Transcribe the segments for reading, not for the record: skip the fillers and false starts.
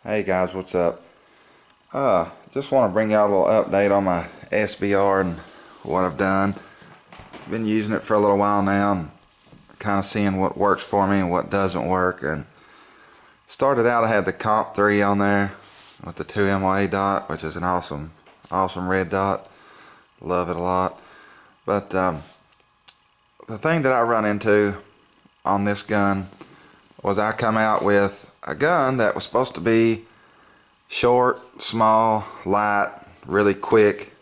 Hey guys, what's up? Just want to bring y'all a little update on my SBR and what I've done. Been using it for a little while now and kind of seeing what works for me and what doesn't work. And started out, I had the Comp 3 on there with the 2 MOA dot, which is an awesome red dot. Love it a lot. But the thing that I run into on this gun was I come out with a gun that was supposed to be short, small, light, really quick,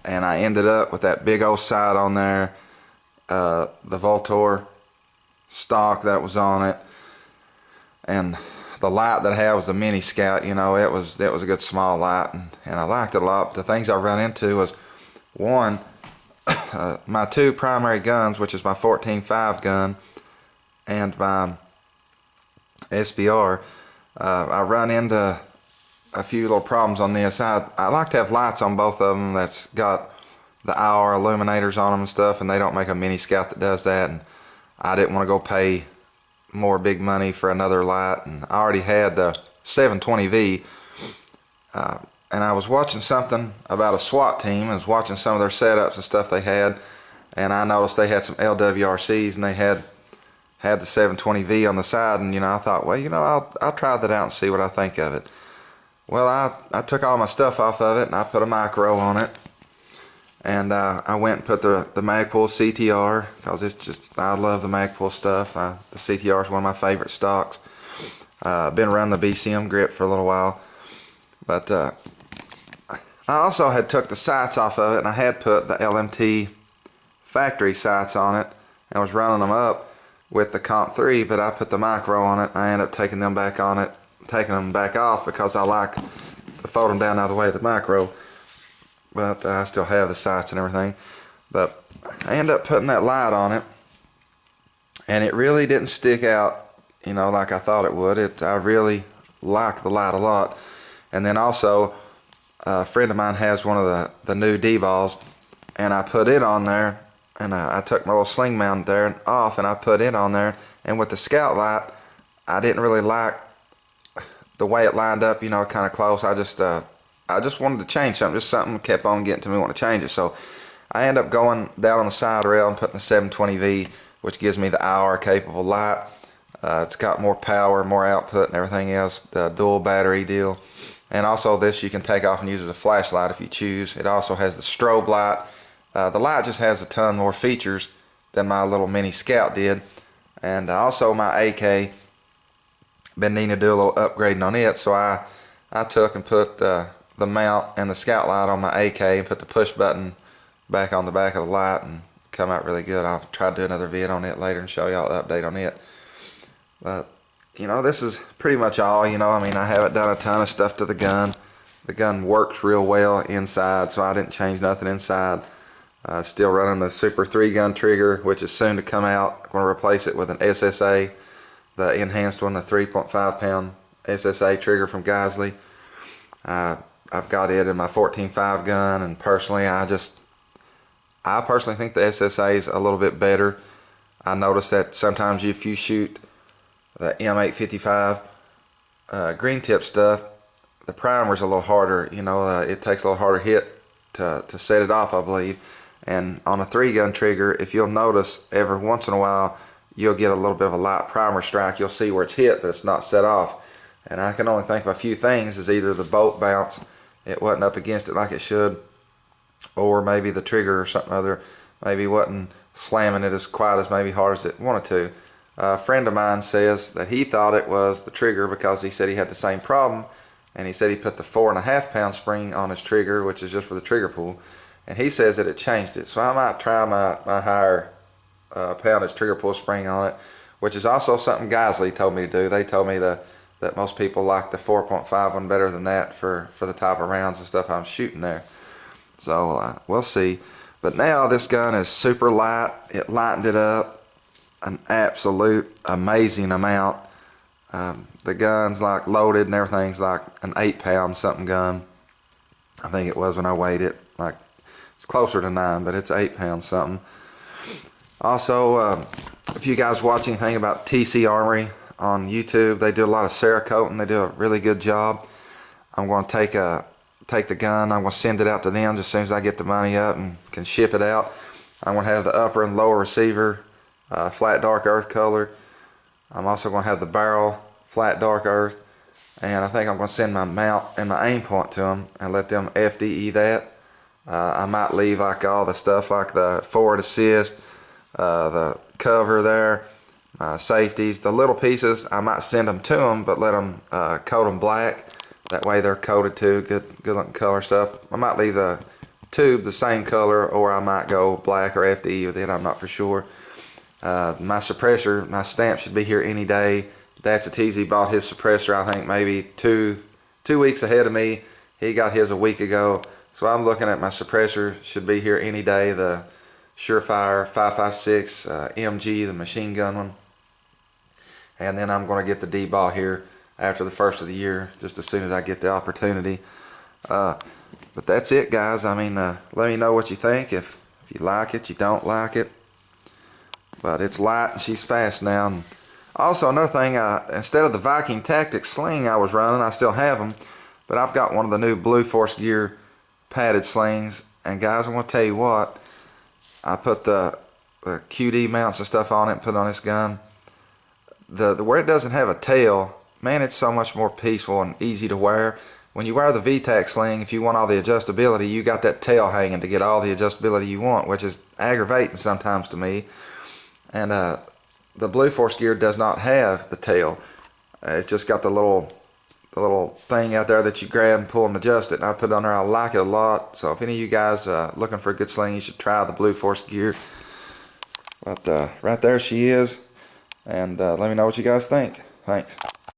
and I ended up with that big old sight on there, the Voltor stock that was on it, and the light that I had was the Mini Scout. You know, it was a good small light, and I liked it a lot. The things I run into was, one, my two primary guns, which is my 14.5 gun and my SBR. I run into a few little problems on this. I like to have lights on both of them that's got the hour illuminators on them and stuff, and they don't make a Mini Scout that does that, and I didn't want to go pay more big money for another light, and I already had the 720V, and I was watching something about a SWAT team. I was watching some of their setups and stuff they had, and I noticed they had some LWRCs, and they had the 720V on the side, and I thought, well, I'll try that out and see what I think of it. Well, I took all my stuff off of it and I put a micro on it, and I went and put the Magpul CTR, because I love the Magpul stuff. The CTR is one of my favorite stocks. I've been running the BCM grip for a little while, but I also had took the sights off of it, and I had put the LMT factory sights on it and was running them up with the Comp 3, but I put the micro on it. I ended up taking them back off because I like to fold them down out of the way of the micro, but I still have the sights and everything. But I ended up putting that light on it, and it really didn't stick out, like I thought it would. I really like the light a lot. And then also, a friend of mine has one of the new D-BALs, and I put it on there, and I took my little sling mount there off, and I put it on there, and with the Scout light, I didn't really like the way it lined up, kind of close. I just wanted to change something. Just something kept on getting to me wanting to change it. So I ended up going down on the side rail and putting the 720V, which gives me the hour capable light. It's got more power, more output, and everything else. The dual battery deal. And also this you can take off and use as a flashlight if you choose. It also has the strobe light. The light just has a ton more features than my little Mini Scout did. And also my AK, been needing to do a little upgrading on it, so I took and put the mount and the Scout light on my AK and put the push button back on the back of the light, and come out really good. I'll try to do another vid on it later and show y'all the update on it. But this is pretty much all. I haven't done a ton of stuff to the gun. The gun works real well inside, so I didn't change nothing inside. Still running the Super 3-gun trigger, which is soon to come out. I'm going to replace it with an SSA, the enhanced one, the 3.5 pound SSA trigger from Geisley. I've got it in my 14.5 gun, and personally, I personally think the SSA is a little bit better. I noticed that sometimes if you shoot the M855 green tip stuff, the primer's a little harder. It takes a little harder hit to set it off, I believe. And on a 3-gun trigger, if you'll notice, every once in a while you'll get a little bit of a light primer strike. You'll see where it's hit, but it's not set off. And I can only think of a few things. Is either the bolt bounce, it wasn't up against it like it should, or maybe the trigger or something other maybe wasn't slamming it as quite as maybe hard as it wanted to. A friend of mine says that he thought it was the trigger because he said he had the same problem, and he said he put the 4.5 pound spring on his trigger, which is just for the trigger pull, and he says that it changed it. So I might try my higher poundage trigger pull spring on it, which is also something Geisley told me to do. They told me that most people like the 4.5 one better than that for the type of rounds and stuff I'm shooting there. So we'll see. But now this gun is super light. It lightened it up an absolute amazing amount. The gun's like loaded and everything's like an 8-pound something gun. I think it was when I weighed it. Like, it's closer to 9, but it's 8 pounds something. Also, if you guys watch anything about TC Armory, on YouTube. They do a lot of Cerakoting. They do a really good job. I'm going to take the gun. I'm going to send it out to them just as soon as I get the money up and can ship it out. I'm going to have the upper and lower receiver flat dark earth color. I'm also going to have the barrel flat dark earth, and I think I'm going to send my mount and my aim point to them and let them FDE that. I might leave like all the stuff like the forward assist, the cover there, safeties, the little pieces. I might send them to them, but let them coat them black. That way they're coated too, good looking color stuff. I might leave the tube the same color, or I might go black or FDE with it. I'm not for sure. My suppressor, my stamp should be here any day. That's a TZ bought his suppressor, I think maybe two weeks ahead of me. He got his a week ago. So I'm looking at my suppressor, should be here any day. The Surefire 5.56 MG, the machine gun one. And then I'm going to get the D-BAL here after the first of the year, just as soon as I get the opportunity. But that's it, guys. I mean, let me know what you think. If you like it, you don't like it. But it's light and she's fast now. And also another thing, instead of the Viking Tactics sling I was running, I still have them, but I've got one of the new Blue Force Gear padded slings. And guys, I want to tell you what, I put the QD mounts and stuff on it and put it on this gun. The where it doesn't have a tail, man, it's so much more peaceful and easy to wear. When you wear the VTAC sling, if you want all the adjustability, you got that tail hanging to get all the adjustability you want, which is aggravating sometimes to me. And the Blue Force Gear does not have the tail. It's just got the little thing out there that you grab and pull and adjust it. And I put it on there. I like it a lot. So if any of you guys looking for a good sling, you should try the Blue Force Gear. But right there she is. And let me know what you guys think. Thanks.